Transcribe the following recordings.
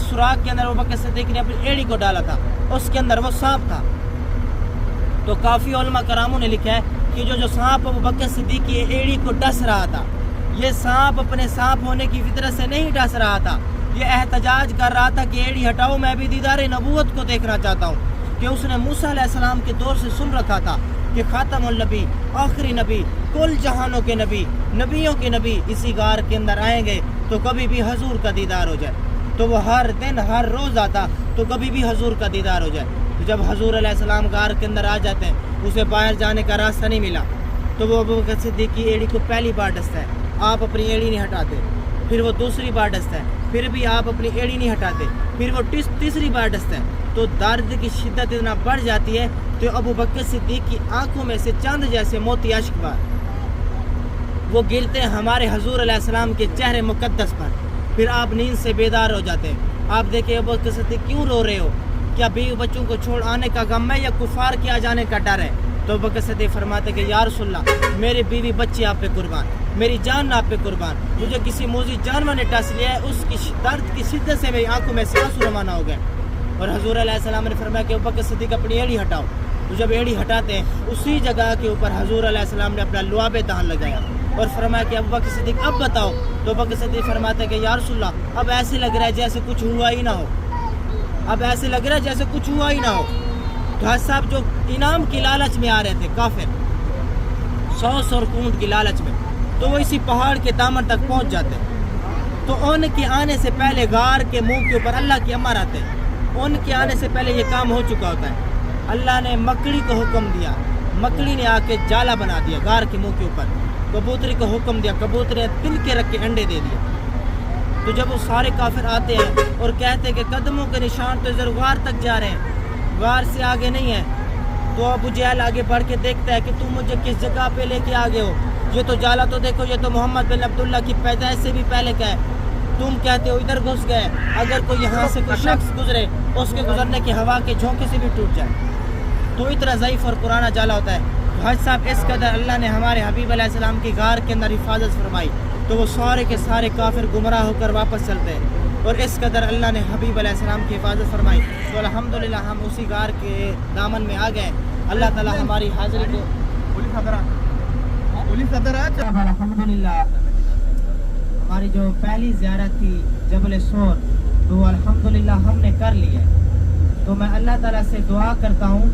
سوراخ کے اندر بکر صدیق نے اپنی ایڑی کو ڈالا تھا اس کے اندر وہ سانپ تھا. تو کافی علماء کراموں نے لکھا ہے کہ جو سانپ ابو بکر صدیق کی ایڑی کو ڈس رہا تھا، یہ سانپ اپنے سانپ ہونے کی فطرت سے نہیں ڈس رہا تھا، یہ احتجاج کر رہا تھا کہ ایڑی ہٹاؤ، میں بھی دیدار نبوت کو دیکھنا چاہتا ہوں. کہ اس نے موسیٰ علیہ السلام کے دور سے سن رکھا تھا کہ خاتم النبی، آخری نبی، کل جہانوں کے نبی، نبیوں کے نبی اسی غار کے اندر آئیں گے تو کبھی بھی حضور کا دیدار ہو جائے. تو وہ ہر دن ہر روز آتا تو کبھی بھی حضور کا دیدار ہو جائے. تو جب حضور علیہ السلام غار کے اندر آ جاتے ہیں، اسے باہر جانے کا راستہ نہیں ملا تو وہ ابو بکر صدیق کی ایڑی کو پہلی بار ڈستا ہے، آپ اپنی ایڑی نہیں ہٹاتے. پھر وہ دوسری بار ڈستا ہے، پھر بھی آپ اپنی ایڑی نہیں ہٹاتے. پھر وہ تیسری بار ڈستا ہے تو درد کی شدت اتنا بڑھ جاتی ہے تو ابو بکر صدیق کی آنکھوں میں سے چاند جیسے موتی اشک بار وہ گرتے ہیں ہمارے حضور علیہ السلام کے چہرے مقدس پر. پھر آپ نیند سے بیدار ہو جاتے ہیں. آپ دیکھیں ابو بکر صدیق کیوں رو رہے ہو؟ کیا بیوی بچوں کو چھوڑ آنے کا غم ہے یا کفار کے آ جانے کا ڈر ہے؟ تو ابو بکر صدیق فرماتے کہ یا رسول اللہ، میری بیوی بچے آپ پہ قربان، میری جان آپ پہ قربان، مجھے کسی موذی جانور نے ڈس لیا ہے، اس کی درد کی شدت سے میری آنکھوں میں سے آنسو روانہ ہو گئے. اور حضور علیہ السلام نے فرمایا کہ ابو بکر صدیق اپنی ایڑی ہٹاؤ. تو جب ایڑی ہٹاتے ہیں اسی جگہ کے اوپر حضور علیہ السلام نے اپنا لعاب دہن لگایا اور فرمایا کہ ابو بکر صدیق اب بتاؤ. تو ابو بکر صدیق فرماتے ہیں کہ یا رسول اللہ، اب ایسے لگ رہا ہے جیسے کچھ ہوا ہی نہ ہو، اب ایسے لگ رہا ہے جیسے کچھ ہوا ہی نہ ہو. تو حضرت صاحب جو انعام کی لالچ میں آ رہے تھے کافر، 100 اونٹ کی لالچ میں، تو وہ اسی پہاڑ کے دامن تک پہنچ جاتے ہیں. تو ان کے آنے سے پہلے غار کے منہ کے اوپر اللہ کی امر آتے ہیں. ان کے آنے سے پہلے یہ کام ہو چکا ہوتا ہے. اللہ نے مکڑی کو حکم دیا، مکڑی نے آ کے جالا بنا دیا غار کے منہ کے اوپر. کبوتری کو حکم دیا، کبوتری نے تل کے رکھ کے انڈے دے دیے. تو جب وہ سارے کافر آتے ہیں اور کہتے ہیں کہ قدموں کے نشان تو ادھر غار تک جا رہے ہیں، غار سے آگے نہیں ہے. تو ابو جہل آگے بڑھ کے دیکھتا ہے کہ تم مجھے کس جگہ پہ لے کے آگے ہو، یہ تو جالا تو دیکھو، یہ تو محمد بن عبداللہ کی پیدائش سے بھی پہلے کا ہے، تم کہتے ہو ادھر گھس گئے. اگر کوئی یہاں سے کوئی شخص گزرے اس کے گزرنے کی ہوا کے جھونکے سے بھی ٹوٹ جائے. تو اتنا ضعیف اور پرانا جالا ہوتا ہے. حج صاحب اس قدر اللہ نے ہمارے حبیب علیہ السلام کی غار کے اندر حفاظت فرمائی تو وہ سارے کے سارے کافر گمراہ ہو کر واپس چلتے ہیں. اور اس قدر اللہ نے حبیب علیہ السلام کی حفاظت فرمائی تو الحمدللہ ہم اسی غار کے دامن میں آ گئے. اللہ تعالی ہماری حاضری کو الحمدللہ ہماری جو پہلی زیارت تھی جبل سور تو الحمدللہ ہم نے کر لی ہے. تو میں اللہ تعالیٰ سے دعا کرتا ہوں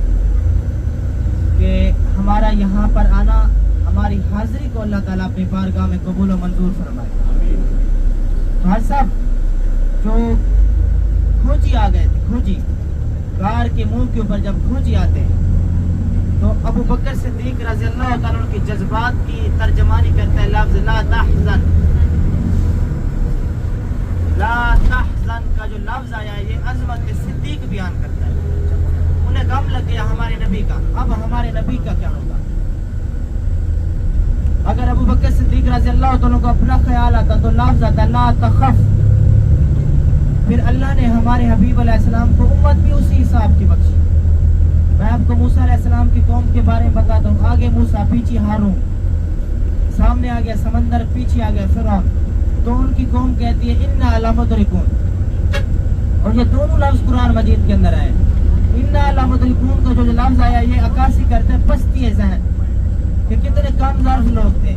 کہ ہمارا یہاں پر آنا، ہماری حاضری کو اللہ تعالیٰ اپنی بارگاہ میں قبول و منظور فرمائے. تو حج صاحب جو کھوجی آ گئے تھے، کھوجی غار کے منہ کے اوپر جب کھوجی آتے ہیں تو ابو بکر صدیق رضی اللہ تعالیٰ عنہ کے جذبات کی ترجمانی کرتا ہے لفظ لا تحزن. لا تحزن کا جو لفظ آیا ہے یہ عظمت صدیق بیان کرتا ہے. انہیں غم لگ گیا ہمارے نبی کا، اب ہمارے نبی کا کیا ہوگا. اگر ابو بکر صدیق رضی اللہ تعالیٰ کو اپنا خیال آتا تو لفظ آتا لا تخف. پھر اللہ نے ہمارے حبیب علیہ السلام کو امت بھی اسی حساب کی بخشی. میں آپ کو موسیٰ علیہ السلام کی قوم کے بارے میں بتاتا ہوں. آگے موسیٰ، پیچھے ہارون، سامنے آ گیا سمندر، پیچھے آ گیا فرعون. تو ان کی قوم کہتی ہے انا لمدرکون، اور یہ دونوں لفظ قرآن مجید کے اندر آئے. انا لمدرکون کا جو لفظ آیا یہ عکاسی کرتے ہیں پستی ذہن کہ کتنے کم ظرف لوگ تھے.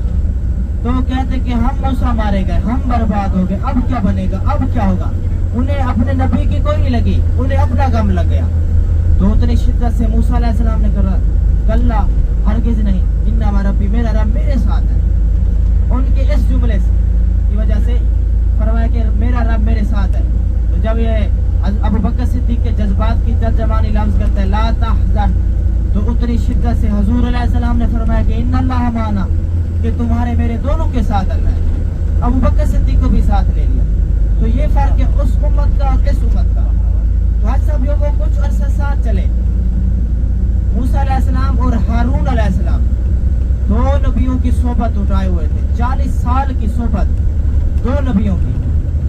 تو وہ کہتے کہ ہم موسیٰ مارے گئے، ہم برباد ہو گئے، اب کیا بنے گا، اب کیا ہوگا. انہیں اپنے نبی کی کوئی نہیں لگی، انہیں اپنا غم لگ گیا. تو اتنی شدت سے موسیٰ علیہ السلام نے کہا کلا، ہرگز نہیں، انما ربی، میرا رب میرے ساتھ ہے. ان کے اس جملے کی وجہ سے فرمایا کہ میرا رب میرے ساتھ ہے. تو جب یہ ابو بکر صدیق کے جذبات کی ترجمانی لفظ کرتا ہے لا تحزن، تو اتنی شدت سے حضور علیہ السلام نے فرمایا کہ ان اللہ معنا، کہ تمہارے میرے دونوں کے ساتھ اللہ ہے. ابو بکر صدیق کو بھی ساتھ لے لیا. تو یہ فرق ہے اس امت کا اور اس امت کا. تو حج صاحب وہ کچھ عرصہ ساتھ چلے. موسیٰ علیہ السلام اور ہارون علیہ السلام دو نبیوں کی صحبت اٹھائے ہوئے تھے. 40 سال کی صحبت دو نبیوں کی.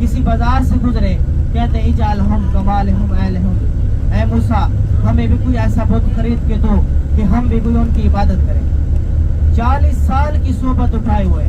کسی بازار سے گزرے، کہتے اجعلہم کمالہم اہلہم، اے موسیٰ ہمیں بھی کوئی ایسا بت خرید کے دو کہ ہم بھی کوئی ان کی عبادت کریں. 40 سال کی صحبت اٹھائے ہوئے.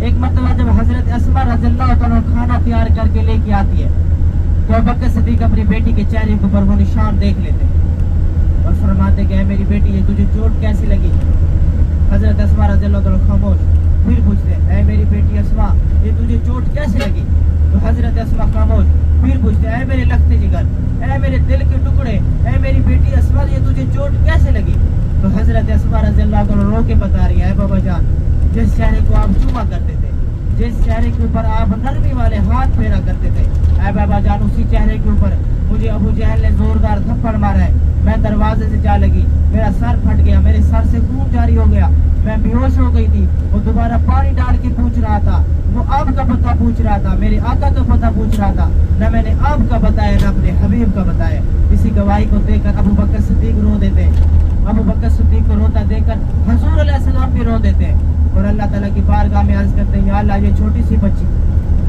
ایک مرتبہ جب حضرت اسما رضی اللہ تعالیٰ کھانا تیار کر کے لے کے آتی ہے تو ابوبکر صدیق اپنی بیٹی کے چہرے کے اوپر وہ نشان دیکھ لیتے اور فرماتے کہ اے میری بیٹی یہ تجھے چوٹ کیسی لگی؟ حضرت اسما رضی اللہ تعالیٰ خاموش. پھر پوچھتے اے میری بیٹی اسما یہ تجھے چوٹ کیسی لگی؟ تو حضرت اسما خاموش. پھر پوچھتے اے میرے لختے جگر، اے میرے دل کے ٹکڑے، اے میری بیٹی اسما یہ تجھے چوٹ کیسے لگی؟ تو حضرت اسما رضی اللہ تعالیٰ رو کے بتا رہی ہے اے بابا جان، جس چہرے کو آپ چوما کرتے تھے، جس چہرے کے اوپر آپ نرمی والے ہاتھ پھیرا کرتے تھے، اے بابا جان اسی چہرے کے اوپر مجھے ابو جہل نے زوردار تھپڑ مارا ہے. میں دروازے سے جا لگی، میرا سر پھٹ گیا، میرے سر سے خون جاری ہو گیا، میں بے ہوش ہو گئی تھی. وہ دوبارہ پانی ڈال کے پوچھ رہا تھا، وہ آپ کا پتہ پوچھ رہا تھا، میرے آقا کا پتہ پوچھ رہا تھا. نہ میں نے آپ کا بتایا نہ اپنے حبیب کا بتایا. اسی گواہی کو دیکھ کر ابو بکر صدیق رو دیتے. ابو بکر صدیق کو روتا دیکھ کر حضور علیہ السلام بھی رو دیتے اور اللہ تعالیٰ کی بارگاہ میں عرض کرتے ہیں یا اللہ یہ چھوٹی سی بچی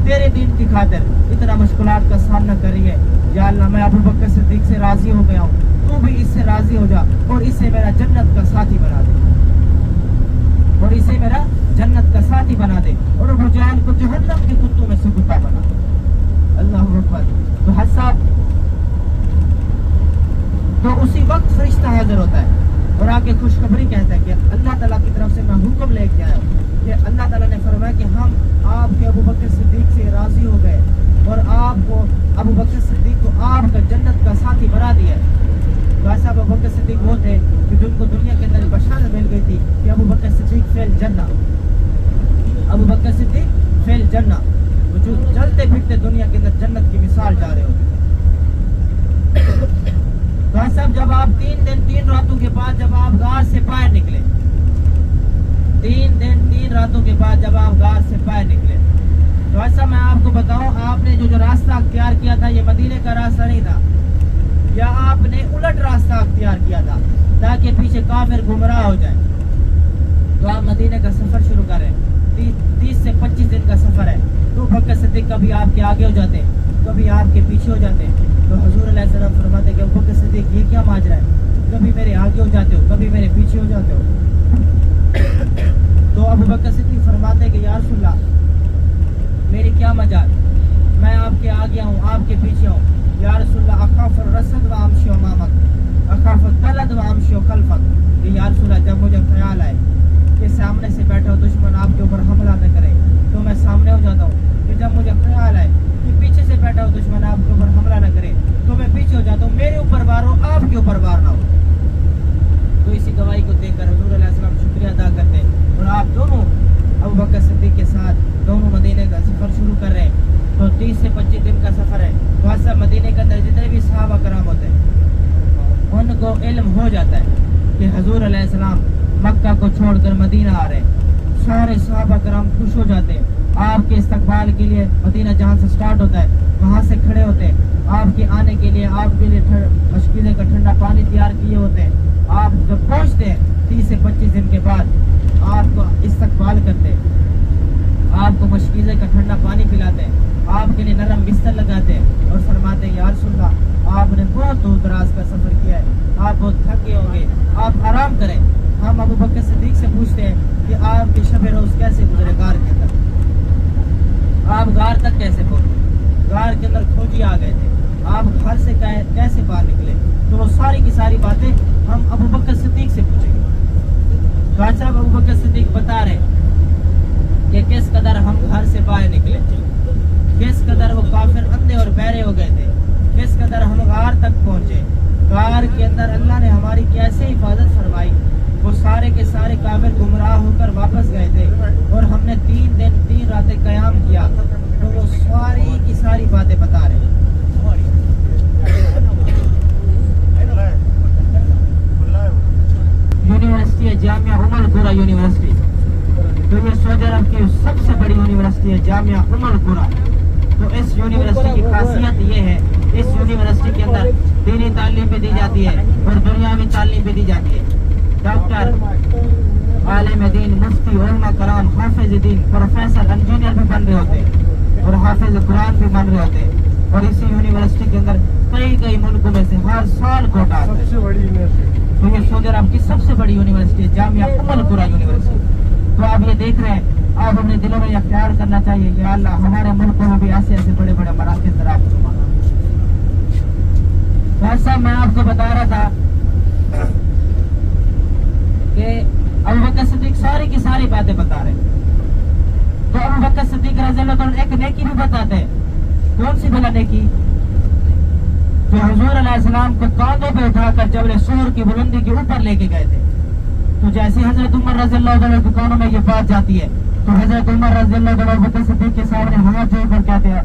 تیرے دین کی خاطر اتنا مشکلات کا سامنا کر رہی ہے، یا اللہ میں ابو بکر صدیق سے راضی ہو گیا ہوں، تو بھی اس سے راضی ہو جا اور اس سے میرا جنت کا ساتھی بنا دے، اور اسے میرا جنت کا ساتھی بنا دے اور ابو جہل کو جہنم کے کتوں میں سے کتا بنا دے. اللہ اکبر. تو حساب تو اسی وقت فرشتہ حاضر ہوتا ہے اور آ کے خوشخبری کہتا ہے کہ اللہ تعالیٰ کی طرف سے میں حکم لے کے آیا ہوں کہ اللہ تعالیٰ نے فرمایا کہ ہم آپ کے ابو بکر صدیق سے راضی ہو گئے اور آپ کو ابو بکر صدیق کو آپ کا جنت کا ساتھی بنا دیا ہے. تو ایسا ابو بکر صدیق وہ تھے کہ جن کو دنیا کے اندر بشارت مل گئی تھی کہ ابو بکر صدیق فی الجنہ، ابو بکر صدیق فی الجنہ، وہ جو چلتے پھرتے دنیا کے اندر جنت کی مثال جا رہے ہوتے. تو ایسا جب آپ 3 دن 3 راتوں کے بعد جب آپ غار سے باہر نکلے، 3 دن 3 راتوں کے بعد جب آپ غار سے باہر نکلے، تو ایسا میں آپ کو بتاؤں آپ نے جو راستہ اختیار کیا تھا یہ مدینے کا راستہ نہیں تھا، یا آپ نے الٹ راستہ اختیار کیا تھا تاکہ پیچھے کافر گمراہ ہو جائے. تو آپ مدینے کا سفر شروع کریں، 30 سے 25 دن کا سفر ہے. تو بکر صدیق کبھی آپ کے آگے ہو جاتے ہیں، کبھی آپ کے پیچھے ہو جاتے ہیں. تو حضور علیہ السلام فرماتے ہیں کہ ابو بکر صدیق یہ کیا ماجرا ہے، کبھی میرے آگے ہو جاتے ہو کبھی میرے پیچھے ہو جاتے ہو. تو ابو بکر صدیق فرماتے ہیں کہ یا رسول اللہ میری کیا مجال، میں آپ کے آگے ہوں آپ کے پیچھے ہوں. یا رسول اللہ اخاف الرصد و امشی امامک اخاف الطلد و امشی خلفک. کہ یا رسول اللہ جب مجھے خیال آئے کہ سامنے سے بیٹھا ہو دشمن آپ کے اوپر حملہ نہ کرے تو میں سامنے ہو جاتا ہوں، کہ جب مجھے خیال آئے کہ پیچھے سے بیٹھا ہو دشمن آپ کے اوپر حملہ نہ کرے تو میں پیچھے ہو جاتا ہوں، میرے اوپر وار ہو آپ کے اوپر وار نہ ہو. تو اسی گواہی کو دیکھ کر حضور علیہ السلام شکریہ ادا کرتے ہیں اور آپ دونوں ابو بکر صدیق کے ساتھ دونوں مدینے کا سفر شروع کر رہے ہیں. تو 30 سے 25 دن کا سفر ہے. تو ایسا مدینے کے اندر جتنے بھی صحابہ کرام ہوتے ہیں ان کو علم ہو جاتا ہے کہ حضور علیہ السلام مکہ کو چھوڑ کر مدینہ آ رہے ہیں. سارے صحابہ کرام خوش ہو جاتے ہیں، آپ کے استقبال کے لیے مدینہ جہاں سے سٹارٹ ہوتا ہے وہاں سے کھڑے ہوتے ہیں، آپ کے آنے کے لیے آپ کے لیے مشکیزے کا ٹھنڈا پانی تیار کیے ہوتے ہیں. آپ جب پہنچتے ہیں 30 سے 25 دن کے بعد آپ کو استقبال کرتے ہیں، آپ کو مشکیزے کا ٹھنڈا پانی پلاتے ہیں، آپ کے لیے نرم بستر لگاتے ہیں اور فرماتے ہیں یا رسول اللہ آپ نے بہت دور دراز کا سفر کیا ہے، آپ بہت تھکے ہوں گے، آپ آرام کریں. ہم ابو بکر صدیق سے پوچھتے ہیں کہ آپ کے شب روز کیسے گزرے غار کے اندر، آپ غار تک کیسے پہنچے، غار کے اندر کھوجی آ گئے تھے، آپ گھر سے کیسے باہر نکلے. تو وہ ساری کی ساری باتیں ہم ابو بکر صدیق سے پوچھیں گے. تو صاحب ابو بکر صدیق بتا رہے کہ کس قدر ہم گھر سے باہر نکلے، کس قدر وہ کافر اندھے اور بہرے ہو گئے تھے، کس قدر ہم غار تک پہنچے. غار کے اندر اللہ نے ہماری کیسے حفاظت فرمائی، وہ سارے کے سارے کافر گمراہ ہو کر واپس گئے تھے اور ہم نے 3 دن 3 راتیں قیام کیا. تو وہ ساری کی ساری باتیں بتا رہے ہیں. یونیورسٹی ہے جامعہ ام القری یونیورسٹی، تو یہ سعودی عرب کی سب سے بڑی یونیورسٹی ہے جامعہ ام القری. تو اس یونیورسٹی کی خاصیت یہ ہے اس یونیورسٹی کے اندر دینی تعلیم بھی دی جاتی ہے اور دنیاوی تعلیم بھی دی جاتی ہے. ڈاکٹر، عالم دین، مفتی، علماء کرام، حافظ دین، پروفیسر، انجینئر بھی بن رہے ہوتے ہیں اور حافظ قرآن بھی بن رہے ہوتے ہیں. اور اسی یونیورسٹی کے اندر کئی ملکوں میں سے ہر سال کوٹا آتا ہے. تو یہ سعودی عرب کی سب سے بڑی یونیورسٹی ہے جامعہ ام القری یونیورسٹی. تو آپ یہ دیکھ رہے ہیں آپ اپنے دلوں میں یہ خیال کرنا چاہیے کہ اللہ ہمارے ملکوں میں بھی ایسے ایسے بڑے بڑے مراکز طرح تو ایسا میں آپ کو بتا رہا تھا کہ ابوبکر صدیق ساری کی ساری باتیں بتا رہے. تو ابوبکر صدیق رضی اللہ عنہ ایک نیکی بھی بتاتے ہیں. کون سی بلا نیکی؟ جو حضور علیہ السلام کو کاندھوں پہ اٹھا کر جبل سور کی بلندی کے اوپر لے کے گئے تھے. تو جیسے حضرت عمر رضی اللہ عنہ کے کانوں میں یہ بات جاتی ہے تو حضرت عمر رضی اللہ عنہ ابوبکر صدیق کے سامنے ہاتھ جوڑ کر کہتے ہیں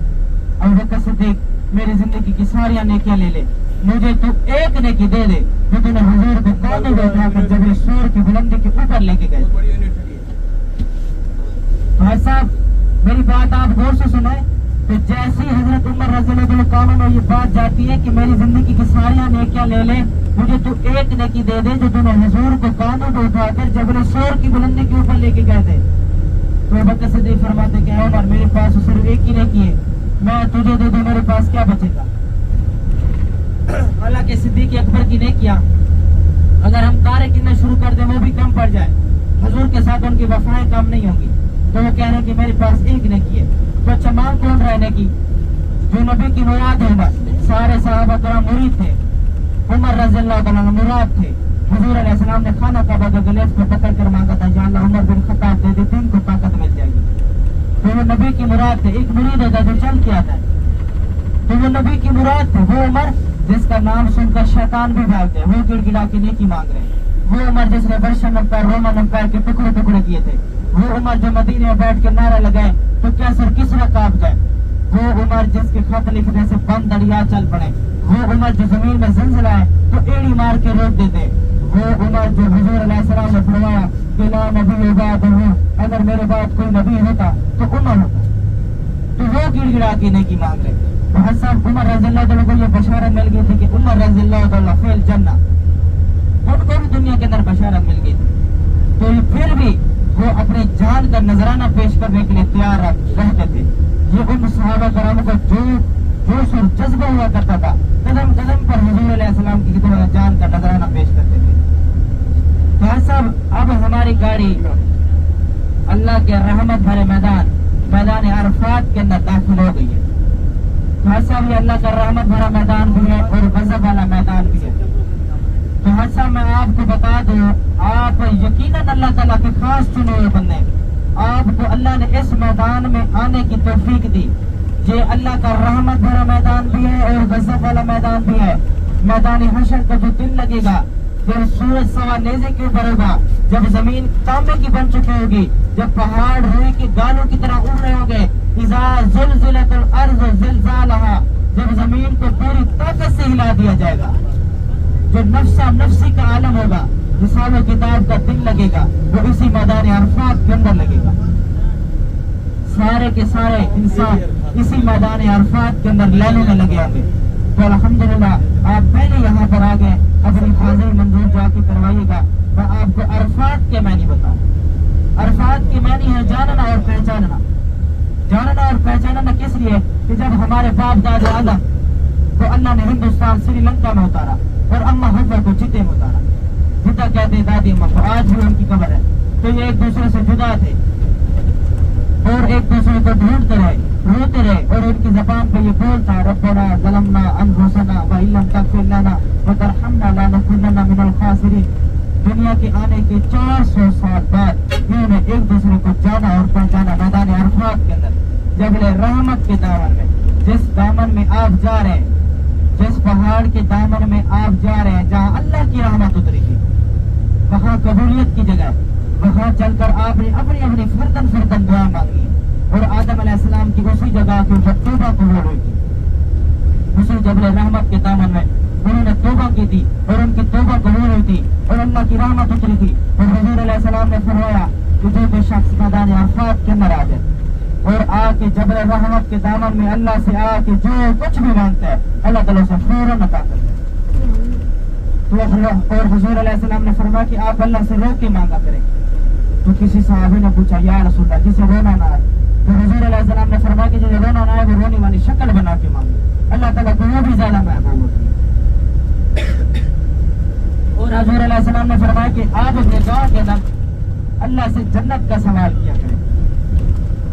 ابوبکر صدیق میری زندگی کی ساری نیکیاں لے لے, مجھے تو ایک نیکی دے دے جو تم نے حضور کو کاندھوں پہ اٹھا کر جبل سور کی بلندی کے اوپر لے کے گئے. تو بھائی صاحب میری بات آپ غور سے سنیں. تو جیسی حضرت عمر رضی اللہ عنہ کانوں میں یہ بات جاتی ہے کہ میری زندگی کی ساری نیکیاں لے لے, مجھے تو ایک نیکی دے دے جو تم نے حضور کو کانوں پہ اٹھا کر جبل سور کی بلندی کے اوپر لے کے گئے تھے. تو ابوبکر صدیق فرماتے کہ عمر میرے پاس صرف ایک ہی نیکی ہے, میں تجھے دے دوں میرے پاس کیا بچے گا. حالانکہ صدیق اکبر کی نیکیاں اگر ہم تارے گننا شروع کر دیں وہ بھی کم پڑ جائے, حضور کے ساتھ ان کی وفائیں کم نہیں ہوں گی. تو وہ کہہ رہے ہیں کہ میرے پاس ایک نیکی ہے. تو اچھا مانگ کون رہنے کی؟ جو نبی کی مراد ہے عمر. سارے صحابہ کرام مرید تھے, عمر رضی اللہ عنہ مراد تھے. حضور علیہ السلام نے خانہ کعبہ کے گلیف کو پکڑ کر مانگا تھا یا اللہ عمر بن خطاب دے دے تین کو طاقت مل جائے گی. تو وہ نبی کی مراد تھے. ایک مرید ہوتا ہے جو چل کے آتا ہے, تو وہ نبی کی مراد تھے. وہ عمر جس کا نام سن کر شیطان بھی بھاگتے ہیں, وہ گڑ گڑا کے نیکی مانگ رہے ہیں. وہ عمر جس نے برشن امپائر رومن امپائر کے ٹکڑے ٹکڑے کیے تھے. وہ عمر جو مدینے میں بیٹھ کے نعرہ لگائے تو کیا سر کسرا کانپ جائے. وہ عمر جس کے خط لکھنے سے بند دریا چل پڑے. وہ عمر جو زمین میں زلزلہ ہے تو ایڑی مار کے روک دیتے. وہ عمر جو حضور علیہ السلام نے فرمایا کہ لا نبی بعد ہوں, اگر میرے بعد کوئی نبی ہوتا تو عمر ہوتا, تو وہ گڑ گڑا کے نیکی مانگ رہے. تو حضرت عمر رضی اللہ عنہ کو یہ بشارت مل گئی تھی کہ عمر رضی اللہ عنہ فی الجنہ, ان کو بھی دنیا کے اندر بشارت مل گئی تھی. تو پھر بھی وہ اپنی جان کا نذرانہ پیش کرنے کے لیے تیار رہتے تھے. یہ ان صحابہ کرام کو جوش اور جذبہ ہوا کرتا تھا, قدم قدم پر حضور علیہ السلام کی خدمت جان کا نذرانہ پیش کرتے تھے. تو صاحب اب ہماری گاڑی اللہ کے رحمت بھرے میدان عرفات کے اندر داخل ہو گئی ہے. تو صاحب یہ اللہ کا رحمت بھرا میدان بھی ہے اور غضب والا میدان بھی ہے. تو صاحب میں آپ کو بتا دوں, آپ یقیناً اللہ تعالیٰ کے خاص چنے ہوئے بندے, آپ کو اللہ نے اس میدان میں آنے کی توفیق دی. یہ اللہ کا رحمت بھرا میدان بھی ہے اور غضب والا میدان بھی ہے. میدان حشر کا جو دن لگے گا جب سورج سوا نیزے کے اوپر ہوگا, جب زمین تانبے کی بن چکی ہوگی, جب پہاڑ روئی کی گالوں کی طرح اڑ رہے ہوں گے, اذا زلزلت الارض زلزالها, جب زمین کو پوری طاقت سے ہلا دیا جائے گا, جو نفسا نفسی کا عالم ہوگا, حساب و کتاب کا دن لگے گا, وہ اسی میدان عرفات کے اندر لگے گا. سارے کے سارے انسان اسی میدان عرفات کے اندر لینوں میں لگے ہوں گے. تو الحمدللہ آپ پہلے یہاں پر آ گئے, اپنی حاضری منظور جا کے کروائیے گا. میں آپ کو عرفات کے معنی بتاؤں. عرفات کے معنی ہے جاننا اور پہچاننا. جاننا اور پہچاننا کس لیے کہ جب ہمارے باپ دادا آدم تو اللہ نے ہندوستان سری لنکا میں اتارا اور اما حوا کو جدے میں اتارا. جدہ کہتے ہیں دادی اماں کو, آج بھی ان کی قبر ہے. تو یہ ایک دوسرے سے جدا تھے اور ایک دوسرے کو ڈھونڈتے رہے, روتے رہے, اور ان کی زبان پہ یہ بول تھا ربنا ظلمنا انفسنا وان لم تغفر لنا وترحمنا لنکونن من الخاسرین. دنیا کے آنے کے 400 سال بعد انہوں نے ایک دوسرے کو جانا اور پہچانا میدان عرفات کے اندر, جبل رحمت کے دامن میں. جس دامن میں آپ جا رہے ہیں, جس پہاڑ کے دامن میں آپ جا رہے ہیں, جہاں اللہ کی رحمت اتری گی, وہاں قبولیت کی جگہ, وہاں چل کر آپ نے اپنی اپنی فردن دعائیں مانگی اور آدم علیہ السلام کی اسی جگہ کے اوپر توبہ قبول ہوئی تھی. اسی جبل رحمت کے دامن میں انہوں نے توبہ کی تھی اور ان کی توبہ قبول ہوئی تھی اور اللہ کی رحمت اتری تھی. اور حضور علیہ السلام نے فرمایا کہ جو کوئی شخص میدان عرفات کے اندر آ جائے اور آ کے جبل رحمت کے دامن میں اللہ سے آ کے جو کچھ بھی مانگتا ہے اللہ تعالیٰ سے فوراً عطا کرتا ہے. اور حضور علیہ السلام نے فرمایا کہ آپ اللہ سے رو کے مانگا کریں. تو کسی صحابی نے پوچھا یا رسول اللہ جسے رونا نہ آئے, تو حضور علیہ السلام نے فرمایا کہ جسے رونا نہ آئے وہ رونے والی شکل بنا کے مانگے, اللہ تعالیٰ کو وہ بھی زیادہ محبوب ہوتی ہے. اور حضور علیہ السلام نے فرمایا کہ آپ اپنے دعا کے اندر اللہ سے جنت کا سوال کیا کریں.